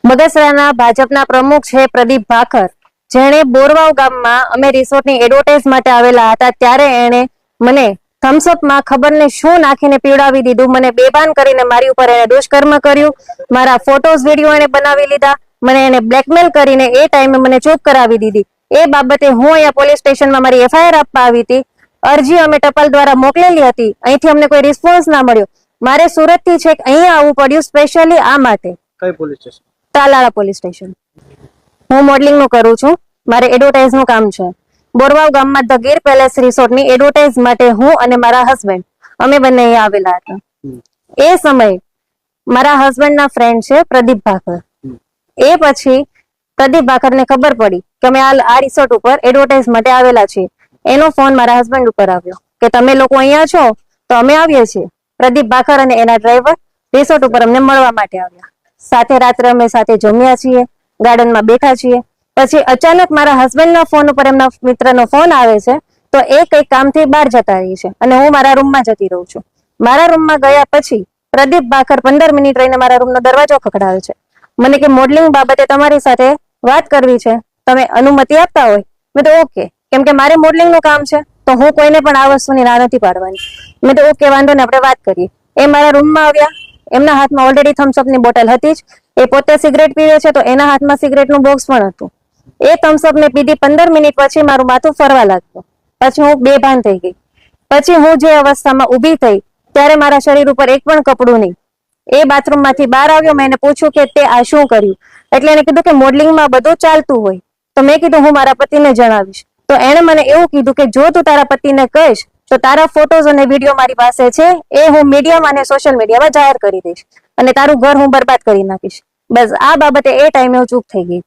બગસરાના ભાજપના પ્રમુખ છે પ્રદીપ ભાખર, જેણે બોરવાવ ગામમાં અમે રિસોર્ટની એડવર્ટાઇઝ માટે આવેલા હતા ત્યારે એણે મને થમ્સઅપમાં ખબર ને શું નાખીને પીવડાવી દીધું. મને બેભાન કરીને મારી ઉપર એણે દુષ્કર્મ કર્યું. મારા ફોટોઝ વિડીયો એણે બનાવી લીધા. મને એને બ્લેકમેલ કરીને એ ટાઈમે મને ચૂપ કરાવી દીધી. એ બાબતે હું અહીંયા પોલીસ સ્ટેશનમાં મારી એફઆઈઆર આપવા આવી હતી. અરજી અમે ટપાલ દ્વારા મોકલેલી હતી. અહીંથી અમને કોઈ રિસ્પોન્સ ના મળ્યો. મારે સુરતથી છેક અહીંયા આવવું પડ્યું સ્પેશિયલી આ માટે. કઈ police station? Talala police station. હું મોડલિંગ નું કરું છું. મારે એડવર્ટાઇઝ નું કામ છે. બોરવાવ ગામમાં ધ ગીર પેલેસ રિસોર્ટની એડવર્ટાઇઝ માટે હું અને મારા હસબન્ડ અમે બંને અહીંયા આવેલા હતા. એ સમયે મારા હસબન્ડના ફ્રેન્ડ છે પ્રદીપ ભાખર. એ પછી પ્રદીપ ભાખરને ખબર પડી કે અમે આ રિસોર્ટ ઉપર એડવર્ટાઇઝ માટે આવેલા છીએ. એનો ફોન મારા હસબન્ડ ઉપર આવ્યો કે તમે લોકો અહીંયા છો તો અમે આવીએ છીએ. પ્રદીપ ભાખર અને એના ડ્રાઈવર રિસોર્ટ ઉપર અમને મળવા માટે આવ્યા. સાથે રાત્રે અમે સાથે જમ્યા છીએ, ગાર્ડનમાં બેઠા છીએ. પછી અચાનક મારા હસબન્ડના ફોન ઉપર એમના મિત્રનો ફોન આવે છે તો એ કઈક કામથી બહાર જતા રહી છે અને હું મારા રૂમમાં જતી રહું છું. મારા રૂમમાં ગયા પછી પ્રદીપ ભાખર 15 મિનિટ રહીને મારા રૂમનો દરવાજો ખખડાવે છે. મને કે મોડલિંગ બાબતે તમારી સાથે વાત કરવી છે, તમે અનુમતિ આપતા હોય. મેં તો ઓકે, કેમ કે મારે મોડલિંગ નું કામ છે તો હું કોઈને પણ આ વસ્તુની ના નથી પાડવાની. મેં તો ઓકે, વાંધો ને, આપણે વાત કરીએ. એ મારા રૂમમાં આવ્યા. એમના હાથમાં ઓલરેડી થમ્સઅપની બોટલ હતી જ. એ પોતે સિગરેટ પીવે છે તો એના હાથમાં સિગરેટનું બોક્સ પણ હતું. એ થમ્સઅપ ને પીધી 15 મિનિટ પછી મારું માથું ફરવા લાગ્યું. પછી હું બેભાન થઈ ગઈ. પછી હું જે અવસ્થામાં ઊભી થઈ ત્યારે મારા શરીર ઉપર એક પણ કપડું નહીં. એ બાથરૂમમાંથી બહાર આવ્યો. મેં એને પૂછ્યું કે તે આ શું કર્યું? એટલે એને કીધું કે મોડલિંગમાં બધું ચાલતું હોય. તો મેં કીધું હું મારા પતિને જણાવીશ. તો એણે મને એવું કીધું કે જો તું તારા પતિને કહીશ તો તારા ફોટોઝ અને વિડીયો મારી પાસે છે એ હું મીડિયામાં અને સોશિયલ મીડિયામાં જાહેર કરી દઈશ અને તારું ઘર હું બરબાદ કરી નાખીશ. બસ આ બાબતે એ ટાઈમે હું ચૂપ થઈ ગઈ હતી.